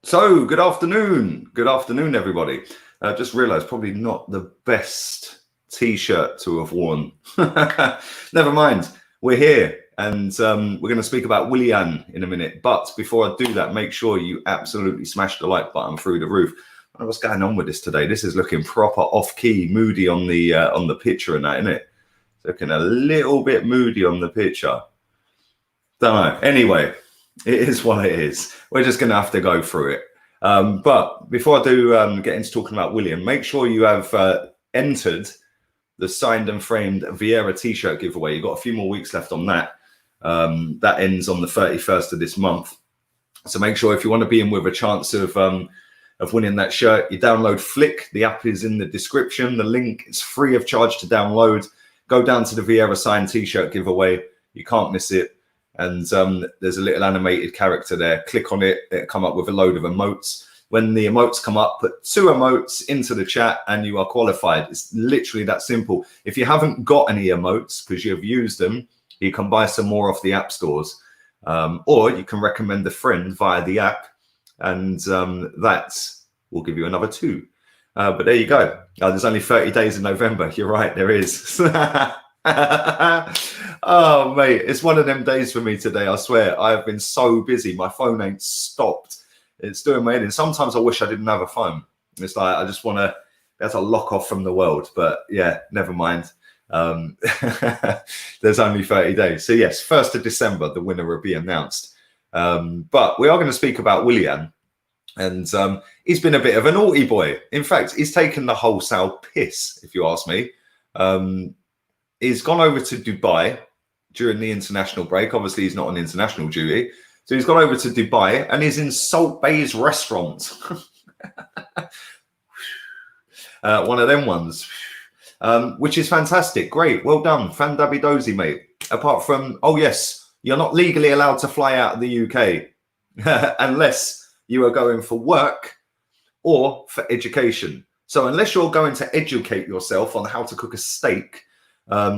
So, good afternoon. Good afternoon, everybody. I just realized probably not the best t-shirt to have worn. Never mind. We're here and we're going to speak about Willian in a minute. But before I do that, make sure you absolutely smash the like button through the roof. I don't know what's going on with this today. This is looking proper off-key, moody on the picture and that, isn't it? It's looking a little bit moody on the picture. Don't know. Anyway, it is what it is. We're just going to have to go through it. But before I do get into talking about Willian, make sure you have entered the signed and framed VIEIRA t-shirt giveaway. You've got a few more weeks left on that. That ends on the 31st of this month. So make sure if you want to be in with a chance of winning that shirt, you download Flick. The app is in the description. The link is free of charge to download. Go down to the VIEIRA signed t-shirt giveaway. You can't miss it. And there's a little animated character there. Click on it, it'll come up with a load of emotes. When the emotes come up, put 2 emotes into the chat and you are qualified. It's literally that simple. If you haven't got any emotes because you've used them, you can buy some more off the app stores. Or you can recommend a friend via the app and that will give you another 2. But there you go. There's only 30 days in November. You're right, there is. Oh mate, it's one of them days for me today. I swear I have been so busy, my phone ain't stopped. It's doing my head in. Sometimes I wish I didn't have a phone. It's like I just want to be able to lock off from the world, but yeah, never mind. There's only 30 days, so yes, 1st of December the winner will be announced. But we are going to speak about Willian, and he's been a bit of a naughty boy. In fact, he's taken the wholesale piss, if you ask me. He's gone over to Dubai during the international break. Obviously, he's not on international duty. So he's gone over to Dubai and he's in Salt Bay's restaurant. One of them ones, which is fantastic. Great. Well done. Fandabi dozy, mate. Apart from, oh, yes, you're not legally allowed to fly out of the UK unless you are going for work or for education. So unless you're going to educate yourself on how to cook a steak,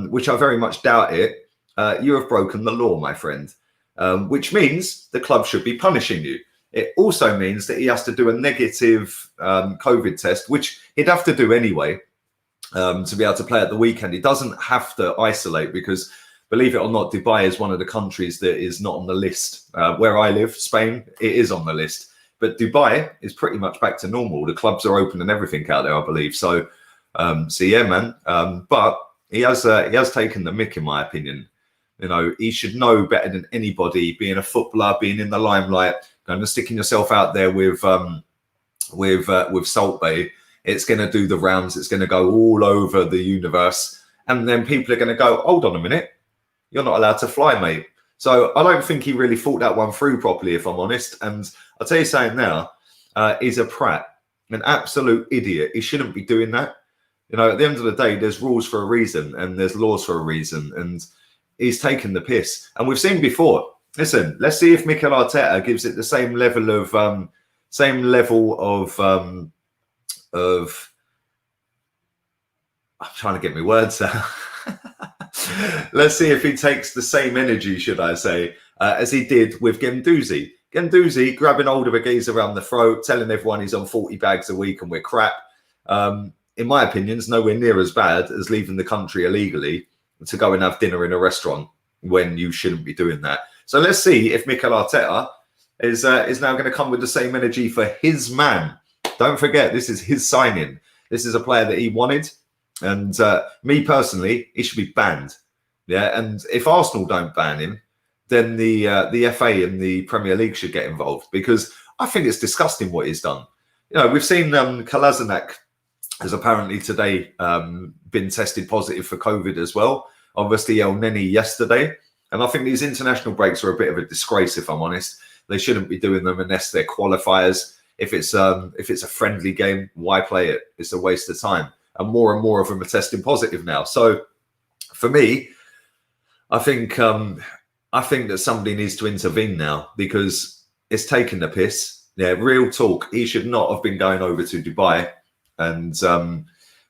which I very much doubt it, you have broken the law, my friend, which means the club should be punishing you. It also means that he has to do a negative COVID test, which he'd have to do anyway to be able to play at the weekend. He doesn't have to isolate because, believe it or not, Dubai is one of the countries that is not on the list. Where I live, Spain, it is on the list. But Dubai is pretty much back to normal. The clubs are open and everything out there, I believe. So yeah, man. But he has taken the mick, in my opinion. You know, he should know better than anybody, being a footballer, being in the limelight, kind of sticking yourself out there with Salt Bay. It's going to do the rounds. It's going to go all over the universe. And then people are going to go, hold on a minute. You're not allowed to fly, mate. So I don't think he really thought that one through properly, if I'm honest. And I'll tell you something now, he's a prat, an absolute idiot. He shouldn't be doing that. You know, at the end of the day, there's rules for a reason and there's laws for a reason. And he's taken the piss. And we've seen before. Listen, let's see if Mikel Arteta gives it the same level of I'm trying to get my words out. Let's see if he takes the same energy, should I say, as he did with Guendouzi. Guendouzi grabbing hold of a geezer around the throat, telling everyone he's on 40 bags a week and we're crap. In my opinion, is nowhere near as bad as leaving the country illegally to go and have dinner in a restaurant when you shouldn't be doing that. So let's see if Mikel Arteta is now going to come with the same energy for his man. Don't forget, this is his signing. This is a player that he wanted. And me personally, he should be banned. Yeah, and if Arsenal don't ban him, then the FA and the Premier League should get involved because I think it's disgusting what he's done. You know, we've seen Kolasinac has apparently today been tested positive for COVID as well. Obviously, El Neni yesterday. And I think these international breaks are a bit of a disgrace, if I'm honest. They shouldn't be doing them unless they're qualifiers. If it's a friendly game, why play it? It's a waste of time. And more of them are testing positive now. So for me, I think that somebody needs to intervene now because it's taking the piss. Yeah, real talk. He should not have been going over to Dubai and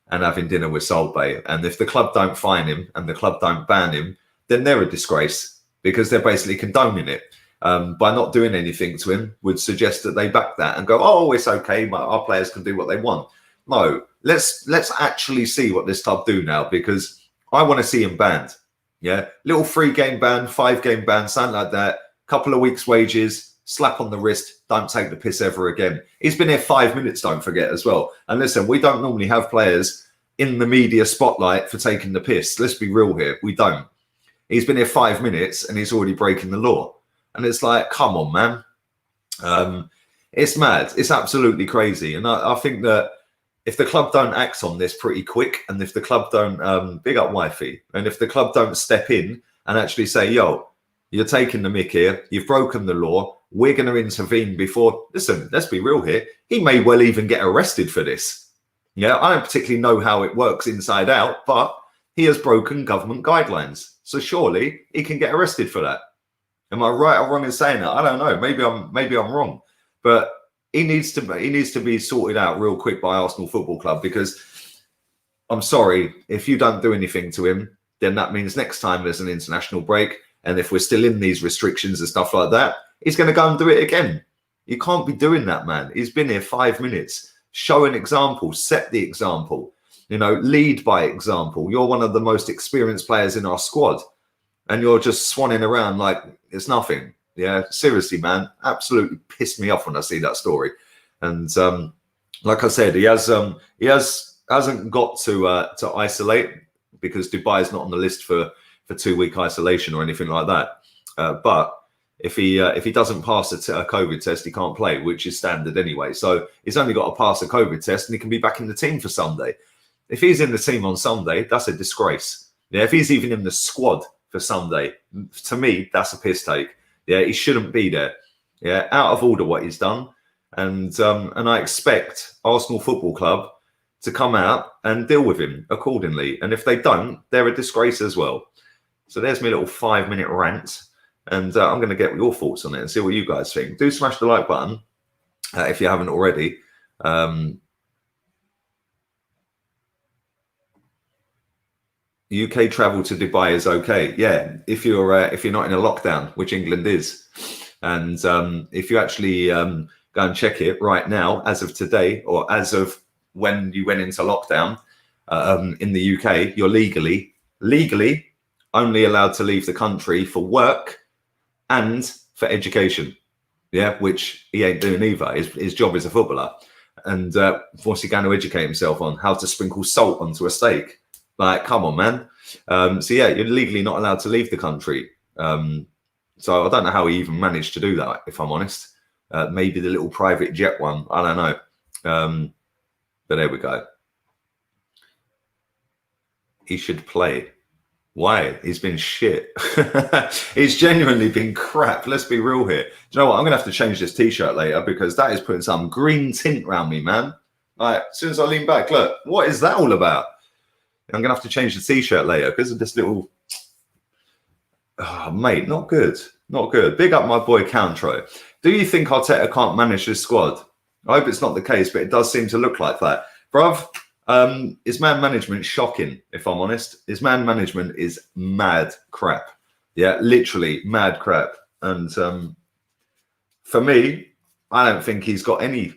having dinner with Salt Bay. And if the club don't fine him and the club don't ban him, then they're a disgrace because they're basically condoning it. by not doing anything to him would suggest that they back that and go, oh, it's okay, our players can do what they want. No, let's actually see what this club do now, because I want to see him banned. Yeah, little 3-game ban, 5-game ban, something like that. Couple of weeks' wages, slap on the wrist. Don't take the piss ever again. He's been here 5 minutes, don't forget, as well. And listen, we don't normally have players in the media spotlight for taking the piss. Let's be real here. We don't. He's been here 5 minutes and he's already breaking the law. And it's like, come on, man. It's mad. It's absolutely crazy. And I think that if the club don't act on this pretty quick, and if the club don't, big up wifey, and if the club don't step in and actually say, yo, you're taking the mick here, you've broken the law, we're going to intervene before, listen, let's be real here, he may well even get arrested for this. Yeah, I don't particularly know how it works inside out, but he has broken government guidelines. So surely he can get arrested for that. Am I right or wrong in saying that? I don't know. Maybe I'm wrong. But he needs to be sorted out real quick by Arsenal Football Club, because I'm sorry, if you don't do anything to him, then that means next time there's an international break, and if we're still in these restrictions and stuff like that, he's going to go and do it again. You can't be doing that, man. He's been here 5 minutes. Show an example, set the example, you know, lead by example. You're one of the most experienced players in our squad, and you're just swanning around like it's nothing. Yeah, seriously, man, absolutely pissed me off when I see that story. And like I said, he hasn't got to isolate, because Dubai is not on the list for 2-week isolation or anything like that. But if he doesn't pass a COVID test, he can't play, which is standard anyway. So he's only got to pass a COVID test, and he can be back in the team for Sunday. If he's in the team on Sunday, that's a disgrace. Yeah, if he's even in the squad for Sunday, to me, that's a piss take. Yeah, he shouldn't be there. Yeah, out of order what he's done. And I expect Arsenal Football Club to come out and deal with him accordingly. And if they don't, they're a disgrace as well. So there's my little 5-minute rant. And I'm going to get your thoughts on it and see what you guys think. Do smash the like button if you haven't already. UK travel to Dubai is okay. Yeah, if you're not in a lockdown, which England is, and if you actually go and check it right now, as of today, or as of when you went into lockdown in the UK, you're legally only allowed to leave the country for work and for education. Yeah, which he ain't doing either. His job is a footballer, and what's he going to educate himself on? How to sprinkle salt onto a steak? Like, come on, man. So yeah, you're legally not allowed to leave the country. So I don't know how he even managed to do that, if I'm honest. Maybe the little private jet one. I don't know. But there we go. He should play. Why? He's been shit. He's genuinely been crap. Let's be real here. Do you know what? I'm going to have to change this T-shirt later, because that is putting some green tint around me, man. Like, as soon as I lean back, look, what is that all about? I'm going to have to change the T-shirt later because of this little... Oh, mate, not good. Not good. Big up my boy Cantro. Do you think Arteta can't manage this squad? I hope it's not the case, but it does seem to look like that. Bruv, his man management shocking, if I'm honest. His man management is mad crap. Yeah, literally mad crap. And for me, I don't think he's got any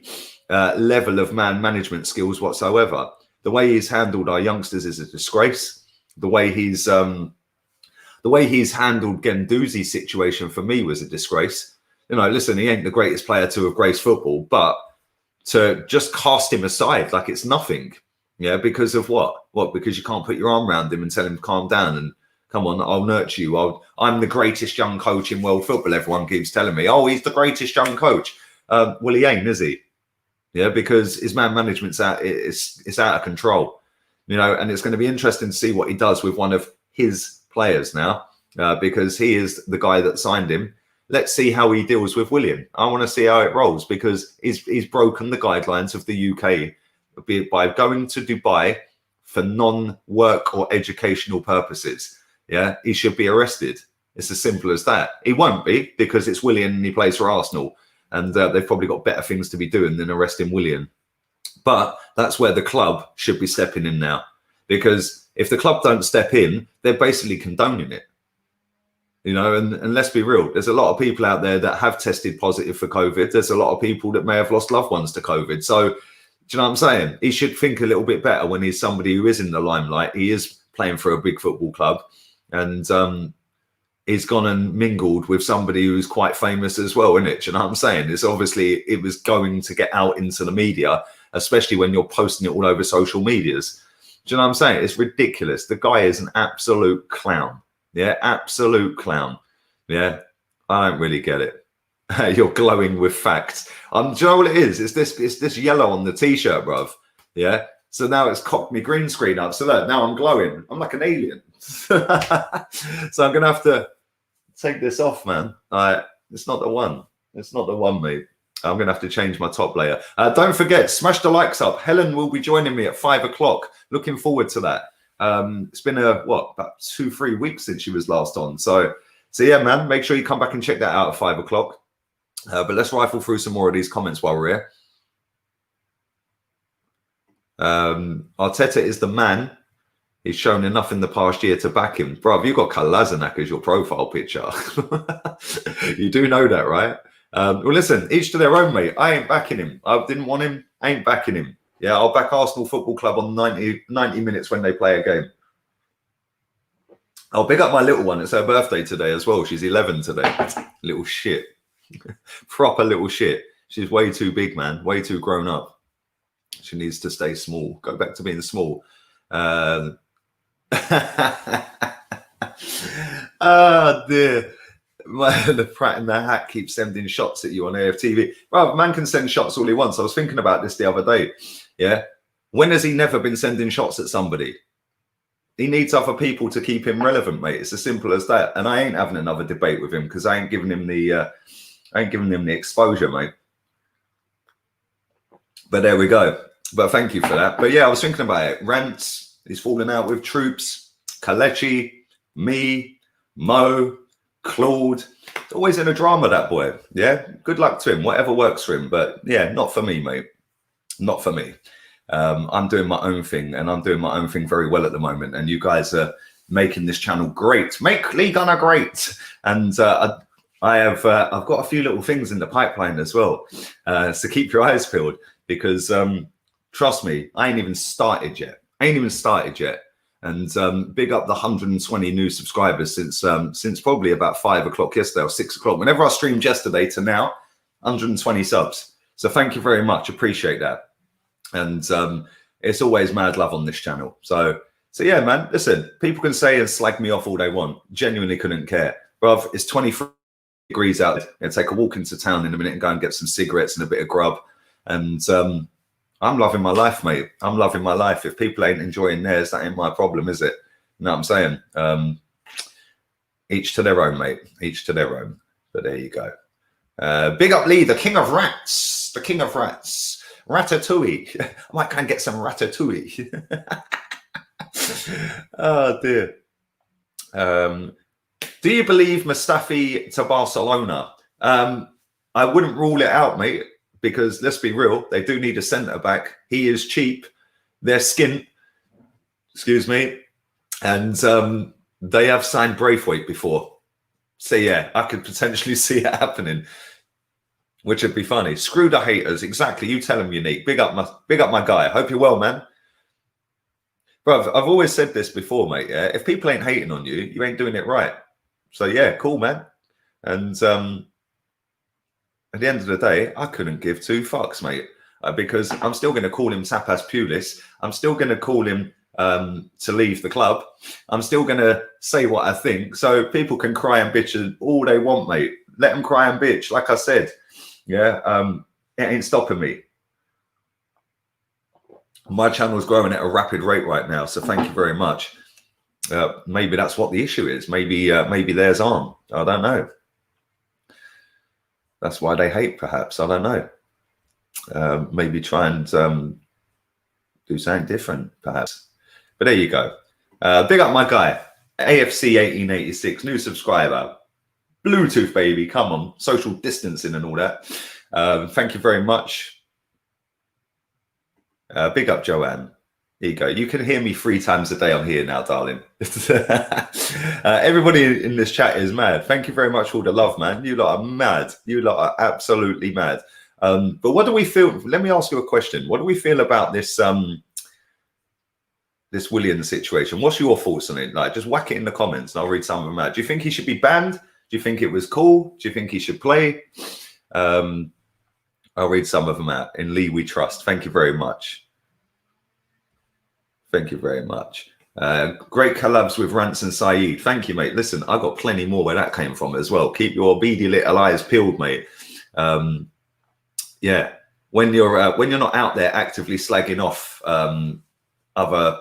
level of man management skills whatsoever. The way he's handled our youngsters is a disgrace. The way he's handled Guendouzi's situation for me was a disgrace. You know, listen, he ain't the greatest player to have graced football, but to just cast him aside like it's nothing. Yeah, because of what? What? Because you can't put your arm around him and tell him to calm down and come on, I'll nurture you. I'm the greatest young coach in world football. Everyone keeps telling me, oh, he's the greatest young coach. Well, he ain't, is he? Yeah, because his man management's it's out of control, you know, and it's going to be interesting to see what he does with one of his players now, because he is the guy that signed him. Let's see how he deals with Willian. I want to see how it rolls, because he's broken the guidelines of the UK by going to Dubai for non-work or educational purposes. Yeah, he should be arrested. It's as simple as that. He won't be, because it's Willian and he plays for Arsenal. And they've probably got better things to be doing than arresting Willian. But that's where the club should be stepping in now. Because if the club don't step in, they're basically condoning it. you know, and let's be real, there's a lot of people out there that have tested positive for COVID. There's a lot of people that may have lost loved ones to COVID. So, do you know what I'm saying? He should think a little bit better when he's somebody who is in the limelight. He is playing for a big football club, and he's gone and mingled with somebody who's quite famous as well, isn't it? Do you know what I'm saying? It's obviously, it was going to get out into the media, especially when you're posting it all over social medias. Do you know what I'm saying? It's ridiculous. The guy is an absolute clown. Yeah, absolute clown. Yeah, I don't really get it. You're glowing with facts. Do you know what it is? It's this yellow on the t-shirt, bruv. Yeah. So now it's cocked me green screen up. So look, now I'm glowing. I'm like an alien. So I'm gonna have to take this off, man. It's not the one. It's not the one, mate. I'm gonna have to change my top layer. Don't forget, smash the likes up. Helen will be joining me at 5 o'clock. Looking forward to that. It's been about 2-3 weeks since she was last on. So yeah, man, make sure you come back and check that out at 5 o'clock. But let's rifle through some more of these comments while we're here. Arteta is the man. He's shown enough in the past year to back him. Bro, you've got Kolasinac as your profile picture. You do know that, right? Well, listen, each to their own, mate. I ain't backing him. I didn't want him. I ain't backing him. Yeah, I'll back Arsenal Football Club on 90 minutes when they play a game. I'll pick up my little one. It's her birthday today as well. She's 11 today. Little shit. Proper little shit. She's way too big, man. Way too grown up. She needs to stay small. Go back to being small. Oh, dear. The Pratt in the Hat keeps sending shots at you on AFTV. Well, man can send shots all he wants. I was thinking about this the other day. Yeah. When has he never been sending shots at somebody? He needs other people to keep him relevant, mate. It's as simple as that. And I ain't having another debate with him because I ain't giving him the exposure, mate. But there we go. But thank you for that. But yeah, I was thinking about it. Rants, he's falling out with Troops, Kalechi, me, Mo, Claude. Always in a drama, that boy. Yeah. Good luck to him. Whatever works for him. But yeah, not for me, mate. Not for me. I'm doing my own thing, and I'm doing my own thing very well at the moment. And you guys are making this channel great. Make Lee Gunner great. And I've got a few little things in the pipeline as well. So keep your eyes peeled, because trust me, I ain't even started yet. And big up the 120 new subscribers since probably about 5 o'clock yesterday or 6 o'clock. Whenever I streamed yesterday to now, 120 subs. So thank you very much. Appreciate that. And it's always mad love on this channel. So yeah, man, listen, people can say and slag me off all they want. Genuinely couldn't care. Bruv, it's 23 degrees out. I'm going to take a walk into town in a minute and go and get some cigarettes and a bit of grub. And I'm loving my life, mate. I'm loving my life. If people ain't enjoying theirs, that ain't my problem, is it? You know what I'm saying? Each to their own, mate. Each to their own. But there you go. Big up Lee, the king of rats. The king of rats. Ratatouille. I might go and get some ratatouille. Oh, dear. Do you believe Mustafi to Barcelona? I wouldn't rule it out, mate, because let's be real, they do need a centre back. He is cheap. They're skint. Excuse me. And they have signed Braithwaite before. So yeah, I could potentially see it happening, which would be funny. Screw the haters. Exactly. You tell them, Unique. Big up my guy. Hope you're well, man. Bro, I've always said this before, mate. Yeah, if people ain't hating on you, you ain't doing it right. So yeah, cool, man. And at the end of the day, I couldn't give 2 fucks, mate, because I'm still going to call him Tapas Pulis. I'm still going to call him to leave the club. I'm still going to say what I think. So people can cry and bitch all they want, mate. Let them cry and bitch. Like I said, yeah, it ain't stopping me. My channel is growing at a rapid rate right now, so thank you very much. Maybe that's what the issue is. Maybe theirs aren't. I don't know. That's why they hate, perhaps. I don't know. Maybe try and do something different, perhaps. But there you go. Big up my guy, AFC 1886, new subscriber. Bluetooth, baby. Come on. Social distancing and all that. Thank you very much. Big up Joanne. Here you go. You can hear me 3 times a day. I'm here now, darling. Everybody in this chat is mad. Thank you very much for all the love, man. You lot are mad. You lot are absolutely mad. But what do we feel? Let me ask you a question. What do we feel about this this Willian situation? What's your thoughts on it? Like, just whack it in the comments and I'll read some of them out. Do you think he should be banned? Do you think it was cool? Do you think he should play? I'll read some of them out. In Lee we trust. Thank you very much. Thank you very much. Great collabs with Rance and Saeed. Thank you, mate. Listen, I got plenty more where that came from as well. Keep your beady little eyes peeled, mate. Yeah, when you're not out there actively slagging off other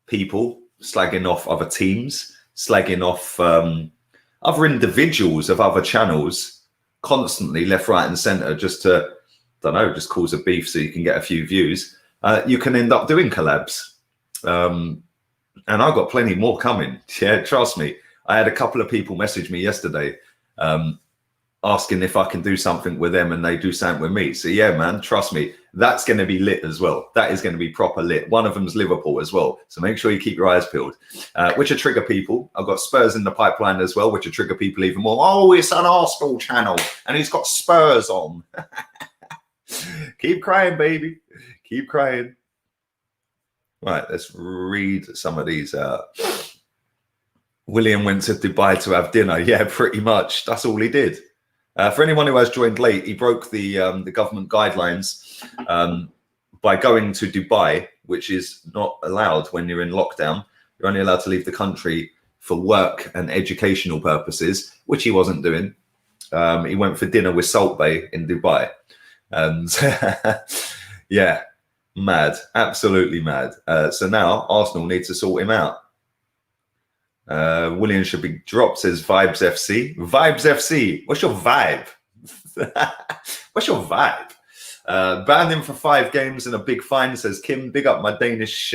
people, slagging off other teams, slagging off other individuals of other channels constantly, left, right, and center, just to, don't know, just cause a beef so you can get a few views. You can end up doing collabs. And I've got plenty more coming. Yeah, trust me. I had a couple of people message me yesterday asking if I can do something with them and they do something with me. So yeah, man, trust me, that's going to be lit as well. That is going to be proper lit. One of them's Liverpool as well. So make sure you keep your eyes peeled. Which are trigger people. I've got Spurs in the pipeline as well, which are trigger people even more. Oh, it's an Arsenal channel and he's got Spurs on. Keep crying, baby. Keep crying. Right, let's read some of these out. Willian went to Dubai to have dinner. Yeah, pretty much. That's all he did. For anyone who has joined late, he broke the government guidelines by going to Dubai, which is not allowed when you're in lockdown. You're only allowed to leave the country for work and educational purposes, which he wasn't doing. He went for dinner with Salt Bay in Dubai. And yeah, mad, absolutely mad. So now Arsenal need to sort him out. Willian should be dropped, says Vibes FC. Vibes FC, what's your vibe? What's your vibe? Banned him for 5 games and a big fine, says Kim. Big up my Danish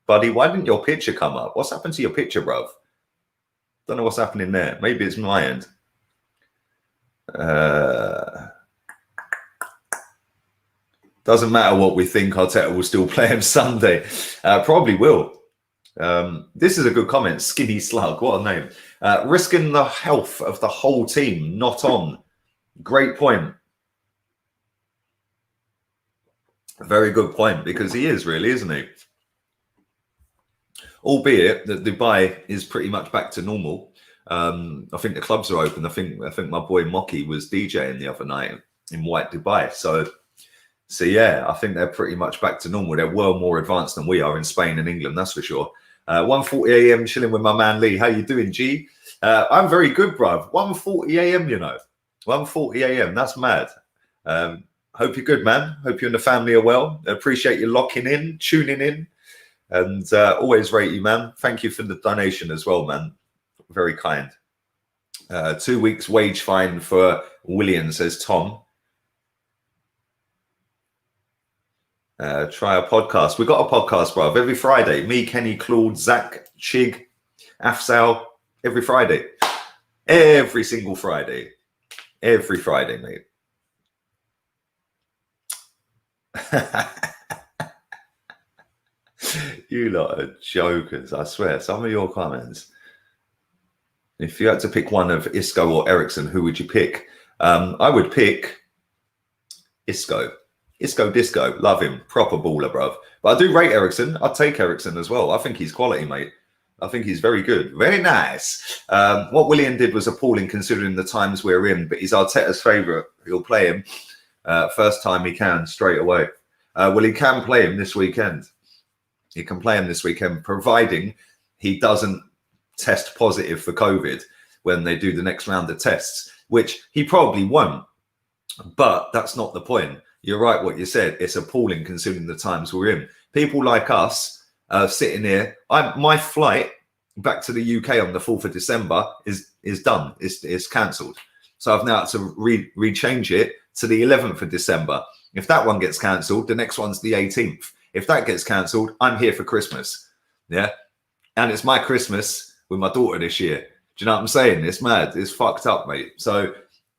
buddy. Why didn't your picture come up? What's happened to your picture, bruv? Don't know what's happening there. Maybe it's my end. Doesn't matter what we think, Arteta will still play him Sunday. Probably will. This is a good comment. Skinny Slug, what a name. Risking the health of the whole team, not on. Great point. Very good point, because he is really, isn't he? Albeit that Dubai is pretty much back to normal. I think the clubs are open. I think my boy Mocky was DJing the other night in White Dubai. So yeah, I think they're pretty much back to normal. They're well more advanced than we are in Spain and England, that's for sure. 1:40 a.m. chilling with my man Lee. How you doing, G? I'm very good, bruv. 1:40 a.m. You know, 1:40 a.m. That's mad. Hope you're good, man. Hope you and the family are well. Appreciate you locking in, tuning in, and always rate you, man. Thank you for the donation as well, man. Very kind. 2 weeks wage fine for Willian, says Tom. Try a podcast. We got a podcast, bruv. Every Friday. Me, Kenny, Claude, Zach, Chig, Afsal. Every Friday. Every single Friday. Every Friday, mate. You lot are jokers, I swear. Some of your comments. If you had to pick one of Isco or Ericsson, who would you pick? I would pick Isco. Isco Disco, love him, proper baller, bruv. But I do rate Ericsson. I'd take Ericsson as well. I think he's quality, mate. I think he's very good. Very nice. What Willian did was appalling considering the times we're in, but he's Arteta's favourite. He'll play him first time he can, straight away. Well, he can play him this weekend. He can play him this weekend, providing he doesn't test positive for COVID when they do the next round of tests, which he probably won't. But that's not the point. You're right what you said. It's appalling considering the times we're in. People like us sitting here. My flight back to the UK on the 4th of December is done. It's cancelled. So I've now had to rechange it to the 11th of December. If that one gets cancelled, the next one's the 18th. If that gets cancelled, I'm here for Christmas. Yeah. And it's my Christmas with my daughter this year. Do you know what I'm saying? It's mad. It's fucked up, mate. So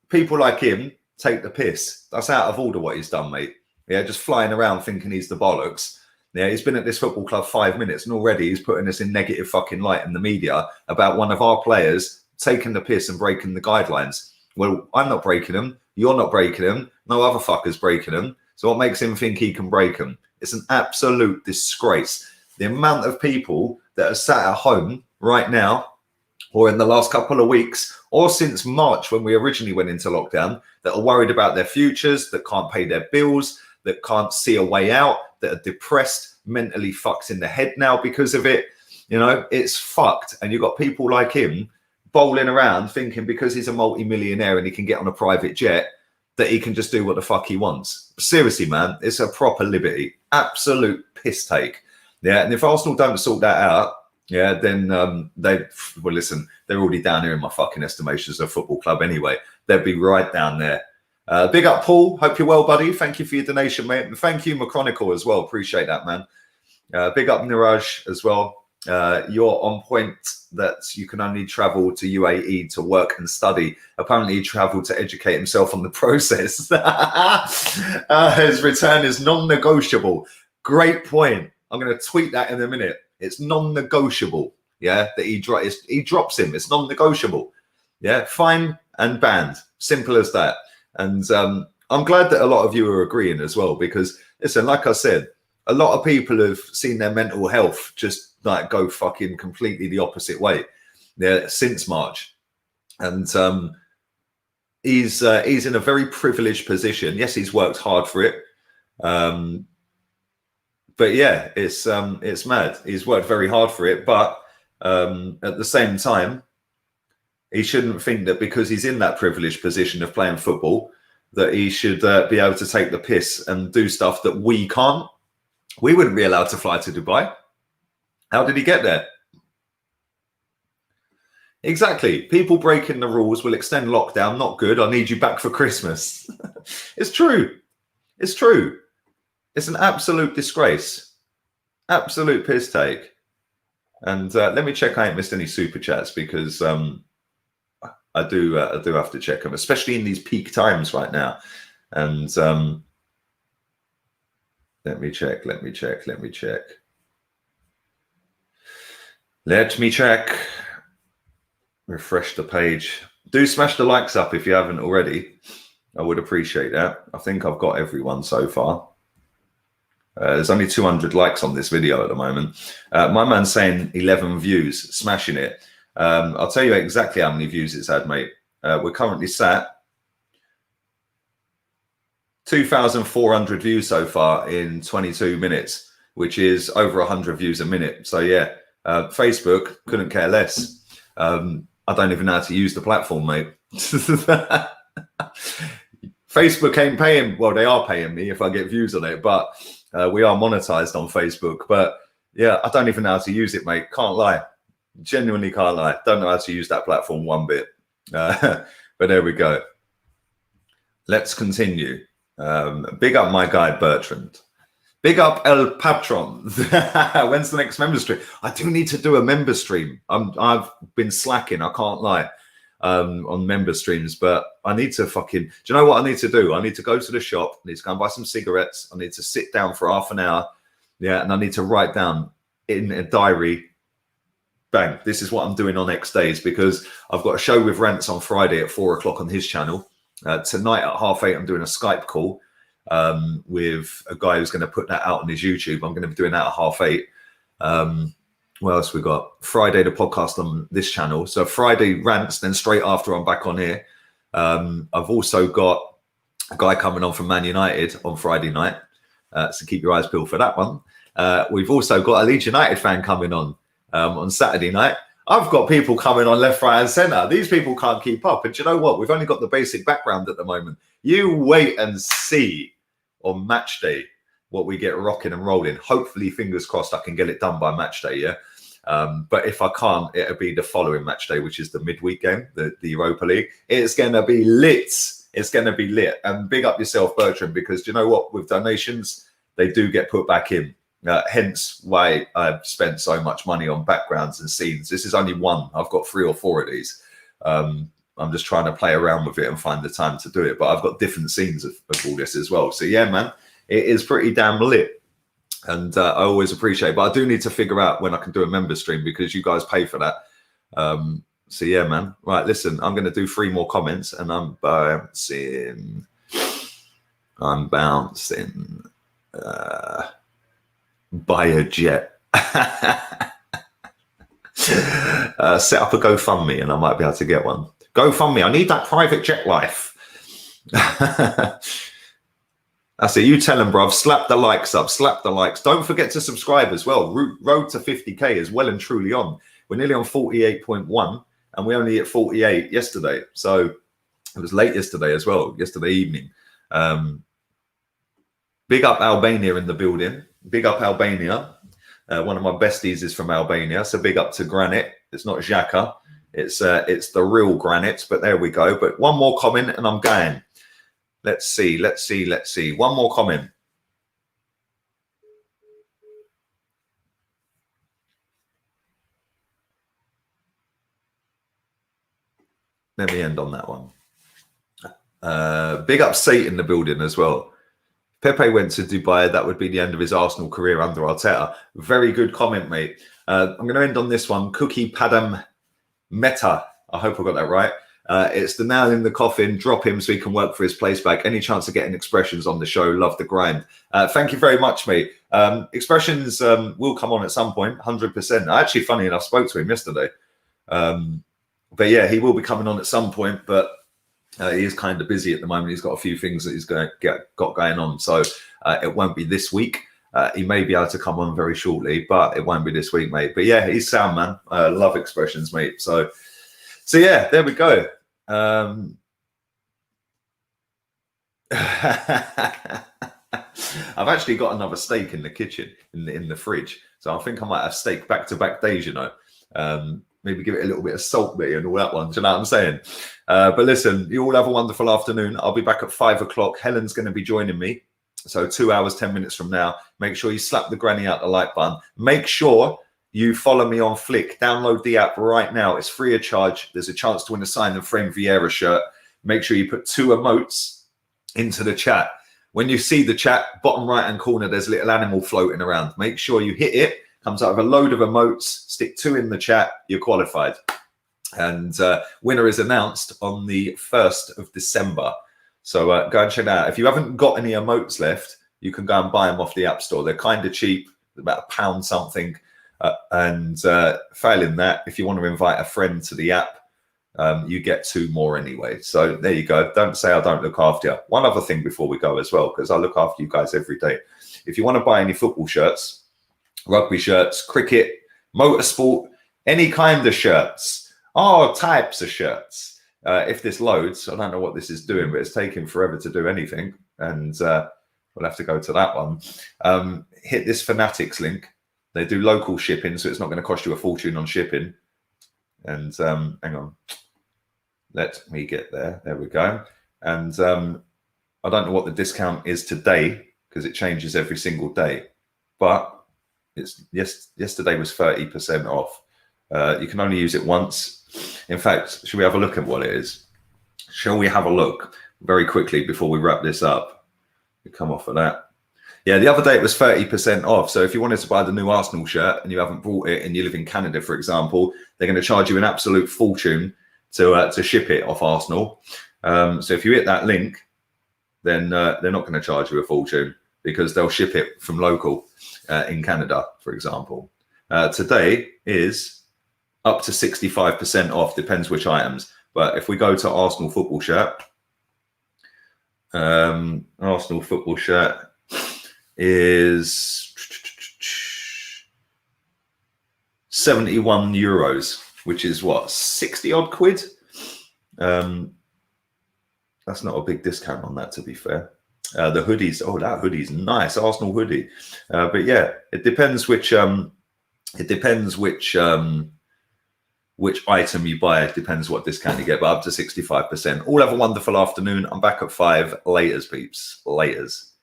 people like him take the piss. That's out of order what he's done, mate. Yeah, just flying around thinking he's the bollocks. Yeah, he's been at this football club 5 minutes and already he's putting us in negative fucking light in the media about one of our players taking the piss and breaking the guidelines. Well, I'm not breaking them. You're not breaking them. No other fucker's breaking them. So what makes him think he can break them? It's an absolute disgrace. The amount of people that are sat at home right now or in the last couple of weeks or since March when we originally went into lockdown that are worried about their futures, that can't pay their bills, that can't see a way out, that are depressed, mentally fucked in the head now because of it. You know, it's fucked. And you've got people like him bowling around thinking because he's a multi-millionaire and he can get on a private jet that he can just do what the fuck he wants. Seriously, man, it's a proper liberty. Absolute piss take. Yeah, and if Arsenal don't sort that out, yeah, then well, listen, they're already down here in my fucking estimation as a football club anyway. They'd be right down there. Big up, Paul. Hope you're well, buddy. Thank you for your donation, mate. And thank you, McChronicle, as well. Appreciate that, man. Big up, Niraj, as well. You're on point that you can only travel to UAE to work and study. Apparently, he traveled to educate himself on the process. His return is non-negotiable. Great point. I'm going to tweet that in a minute. It's non-negotiable. Yeah, that he drops him. It's non-negotiable. Yeah, fine and banned. Simple as that. And I'm glad that a lot of you are agreeing as well, because listen, like I said, a lot of people have seen their mental health just like go fucking completely the opposite way, yeah, since March. And he's in a very privileged position. Yes, he's worked hard for it. But yeah, it's mad. He's worked very hard for it, but at the same time, he shouldn't think that because he's in that privileged position of playing football, that he should be able to take the piss and do stuff that we can't. We wouldn't be allowed to fly to Dubai. How did he get there? Exactly. People breaking the rules will extend lockdown. Not good. I need you back for Christmas. It's true. It's true. It's an absolute disgrace. Absolute piss take. And let me check I ain't missed any super chats because I do have to check them, especially in these peak times right now. And let me check. Let me check. Refresh the page. Do smash the likes up if you haven't already. I would appreciate that. I think I've got everyone so far. There's only 200 likes on this video at the moment. My man's saying 11 views, smashing it. I'll tell you exactly how many views it's had, mate. We're currently sat 2,400 views so far in 22 minutes, which is over 100 views a minute. So yeah, Facebook couldn't care less. I don't even know how to use the platform, mate. Facebook ain't paying. Well, they are paying me if I get views on it, but we are monetized on Facebook. But yeah, I don't even know how to use it, mate. Can't lie. Genuinely can't lie. Don't know how to use that platform one bit. But there we go. Let's continue. Big up my guy Bertrand. Big up El Patron. When's the next member stream? I do need to do a member stream. I've been slacking, I can't lie, on member streams, but I need to fucking, do you know what I need to do? I need to go to the shop, I need to go and buy some cigarettes, I need to sit down for half an hour, yeah, and I need to write down in a diary, bang, this is what I'm doing on X days, because I've got a show with Rants on Friday at 4 o'clock on his channel. Tonight at 8:30, I'm doing a Skype call with a guy who's going to put that out on his YouTube. I'm going to be doing that at 8:30. What else we got? Friday, the podcast on this channel. So Friday Rants, then straight after I'm back on here. I've also got a guy coming on from Man United on Friday night. So keep your eyes peeled for that one. We've also got a Leeds United fan coming on Saturday night. I've got people coming on left, right, and centre. These people can't keep up. And do you know what? We've only got the basic background at the moment. You wait and see on match day what we get rocking and rolling. Hopefully, fingers crossed, I can get it done by match day, yeah? But if I can't, it'll be the following match day, which is the midweek game, the Europa League. It's going to be lit. It's going to be lit. And big up yourself, Bertrand, because do you know what? With donations, they do get put back in. Hence why I've spent so much money on backgrounds and scenes. This is only one. I've got 3 or 4 of these. I'm just trying to play around with it and find the time to do it. But I've got different scenes of all this as well. So yeah, man, it is pretty damn lit. And I always appreciate it. But I do need to figure out when I can do a member stream because you guys pay for that. So yeah, man. Right, listen, I'm going to do 3 more comments and I'm bouncing. Buy a jet. Set up a GoFundMe and I might be able to get one. GoFundMe, I need that private jet life. That's it. You tell them, bruv. Slap the likes up. Slap the likes. Don't forget to subscribe as well. Road to 50K is well and truly on. We're nearly on 48.1 and we only hit 48 yesterday. So it was late yesterday as well, yesterday evening. Big up Albania in the building. Big up Albania. One of my besties is from Albania. So big up to Granite. It's not Xhaka. It's the real Granite, but there we go. But one more comment and I'm going. Let's see. One more comment. Let me end on that one. Big up Sate in the building as well. Pepe went to Dubai. That would be the end of his Arsenal career under Arteta. Very good comment, mate. I'm going to end on this one. Cookie Padam Meta. I hope I got that right. It's the nail in the coffin. Drop him so he can work for his place back. Any chance of getting expressions on the show? Love the grind. Thank you very much, mate. Expressions will come on at some point, 100%. Actually, funny enough, spoke to him yesterday. But yeah, he will be coming on at some point, but he is kind of busy at the moment. He's got a few things that he's got going on. So it won't be this week. He may be able to come on very shortly, but it won't be this week, mate. But yeah, he's sound, man. Love expressions, mate. So yeah, there we go. I've actually got another steak in the kitchen, in the fridge. So I think I might have steak back-to-back days, you know. Maybe give it a little bit of salt bit and all that one. Do you know what I'm saying? But listen, you all have a wonderful afternoon. I'll be back at 5 o'clock. Helen's going to be joining me. So 2 hours, 10 minutes from now. Make sure you slap the granny out the like button. Make sure you follow me on Flick. Download the app right now. It's free of charge. There's a chance to win a signed and framed VIEIRA shirt. Make sure you put 2 emotes into the chat. When you see the chat, bottom right-hand corner, there's a little animal floating around. Make sure you hit it. Comes out of a load of emotes. Stick 2 in the chat. You're qualified. And winner is announced on the 1st of December. So go and check that out. If you haven't got any emotes left, you can go and buy them off the App Store. They're kind of cheap, about £1 something. And failing that, if you want to invite a friend to the app, you get 2 more anyway. So there you go. Don't say I don't look after you. One other thing before we go as well, because I look after you guys every day. If you want to buy any football shirts, rugby shirts, cricket, motorsport, any kind of shirts, all types of shirts. If this loads, I don't know what this is doing, but it's taking forever to do anything. And we'll have to go to that one. Hit this Fanatics link. They do local shipping, so it's not going to cost you a fortune on shipping. And hang on. Let me get there. There we go. And I don't know what the discount is today because it changes every single day. But it's yesterday was 30% off. You can only use it once. In fact, should we have a look at what it is? Shall we have a look very quickly before we wrap this up? We come off of that. Yeah, the other day it was 30% off. So if you wanted to buy the new Arsenal shirt and you haven't bought it and you live in Canada, for example, they're going to charge you an absolute fortune to ship it off Arsenal. So if you hit that link, then they're not going to charge you a fortune because they'll ship it from local in Canada, for example. Today is up to 65% off, depends which items. But if we go to Arsenal football shirt, Arsenal football shirt is €71, which is what, 60 odd quid? That's not a big discount on that, to be fair. The hoodies, oh, that hoodie's nice, Arsenal hoodie. But yeah, it depends which item you buy. It depends what discount you get, but up to 65%. All have a wonderful afternoon. I'm back at 5. Laters, peeps. Laters.